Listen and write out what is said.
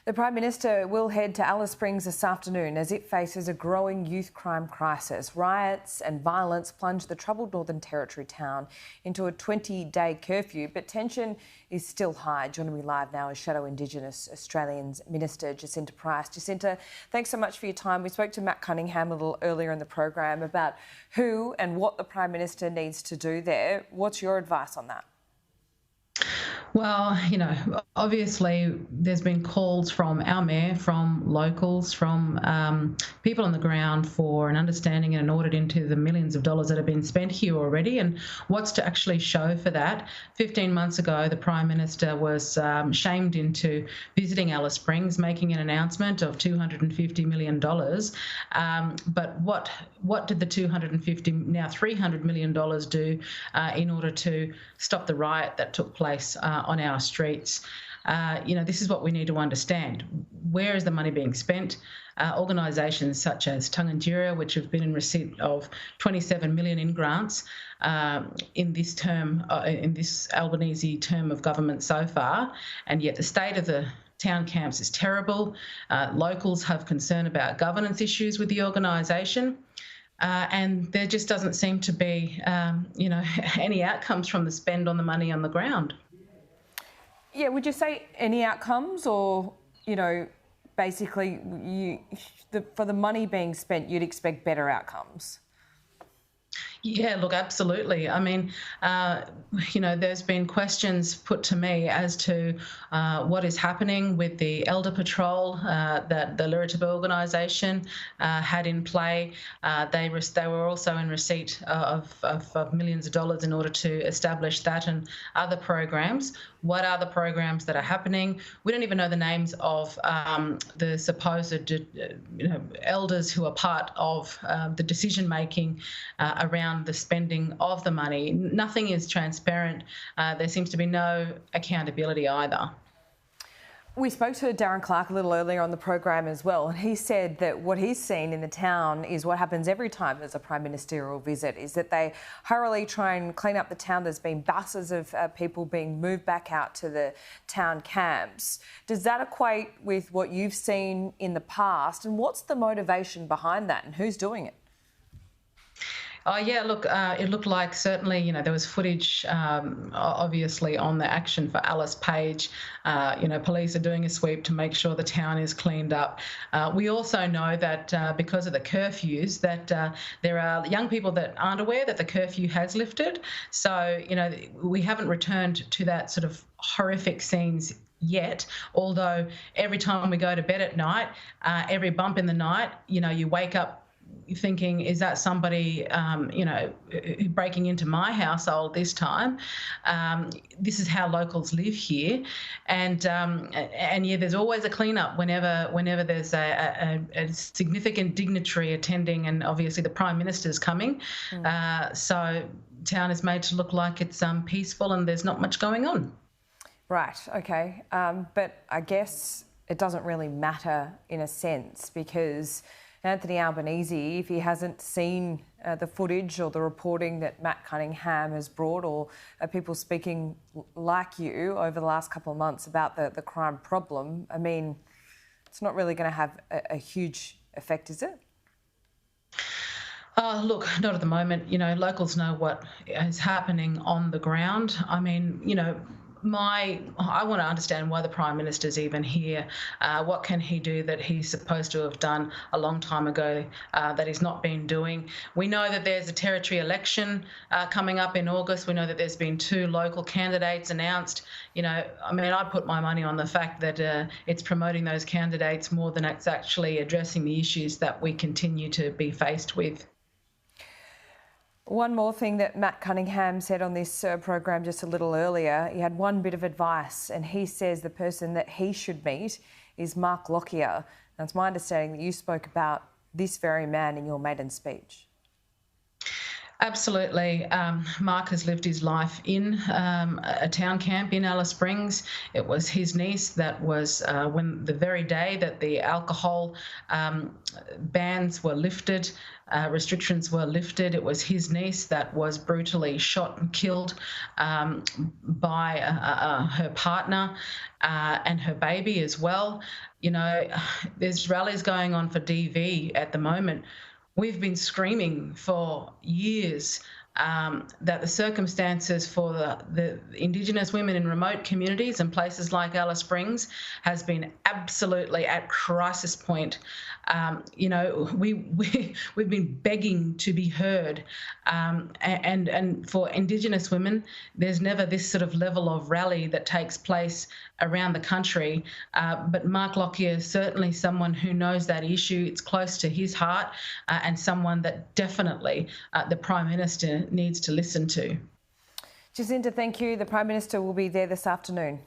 The Prime Minister will head to Alice Springs this afternoon as it faces a growing youth crime crisis. Riots and violence plunged the troubled Northern Territory town into a 20-day curfew, but tension is still high. Joining me live now is Shadow Indigenous Australians Minister Jacinta Price. Jacinta, thanks so much for your time. We spoke to Matt Cunningham a little earlier in the program about who and what the Prime Minister needs to do there. What's your advice on that? Well, obviously there's been calls from our mayor, from locals, from people on the ground for an understanding and an audit into the millions of dollars that have been spent here already and what's to actually show for that. 15 months ago, the Prime Minister was shamed into visiting Alice Springs, making an announcement of $250 million. But what did the now $300 million do in order to stop the riot that took place on our streets? This is what we need to understand. Where is the money being spent? Organisations such as Tunganjira, which have been in receipt of $27 million in grants in this term, in this Albanese term of government so far, and yet the state of the town camps is terrible. Locals have concern about governance issues with the organisation. And there just doesn't seem to be, any outcomes from the spend on the money on the ground. Yeah, would you say any outcomes, or basically for the money being spent, you'd expect better outcomes? Yeah, look, absolutely. I mean, there's been questions put to me as to what is happening with the Elder Patrol that the Lirritaba organisation had in play. They were also in receipt of millions of dollars in order to establish that and other programs. What are the programs that are happening? We don't even know the names of the supposed elders who are part of the decision making around the spending of the money. Nothing is transparent. There seems to be no accountability either. We spoke to Darren Clark a little earlier on the program as well, and he said that what he's seen in the town is what happens every time there's a Prime Ministerial visit, is that they hurriedly try and clean up the town. There's been buses of people being moved back out to the town camps. Does that equate with what you've seen in the past, and what's the motivation behind that, and who's doing it? Oh, yeah, look, it looked like certainly, there was footage, obviously, on the Action for Alice page. Police are doing a sweep to make sure the town is cleaned up. We also know that because of the curfews, that there are young people that aren't aware that the curfew has lifted. So, we haven't returned to that sort of horrific scenes yet, although every time we go to bed at night, every bump in the night, you wake up thinking, is that somebody, breaking into my household this time? This is how locals live here, and yeah, there's always a clean-up whenever there's a significant dignitary attending, and obviously the Prime Minister's coming. So town is made to look like it's peaceful and there's not much going on. Right. Okay. But I guess it doesn't really matter in a sense, because Anthony Albanese, if he hasn't seen the footage or the reporting that Matt Cunningham has brought, or people speaking like you over the last couple of months about the crime problem, I mean, it's not really going to have a huge effect, is it? Look, not at the moment. Locals know what is happening on the ground. I mean, I want to understand why the Prime Minister's even here. What can he do that he's supposed to have done a long time ago that he's not been doing? We know that there's a territory election coming up in August. We know that there's been 2 local candidates announced. I put my money on the fact that it's promoting those candidates more than it's actually addressing the issues that we continue to be faced with. One more thing that Matt Cunningham said on this program just a little earlier, he had one bit of advice, and he says the person that he should meet is Mark Lockyer. Now, it's my understanding that you spoke about this very man in your maiden speech. Absolutely. Mark has lived his life in a town camp in Alice Springs. It was his niece that was, when the very day that the alcohol bans were lifted, restrictions were lifted, it was his niece that was brutally shot and killed by her partner and her baby as well. You know, there's rallies going on for DV at the moment. We've been screaming for years that the circumstances for the Indigenous women in remote communities and places like Alice Springs has been absolutely at crisis point. You know, we've been begging to be heard, and for Indigenous women, there's never this sort of level of rally that takes place around the country. But Mark Lockyer is certainly someone who knows that issue. It's close to his heart, and someone that definitely the Prime Minister needs to listen to. Jacinta, thank you. The Prime Minister will be there this afternoon.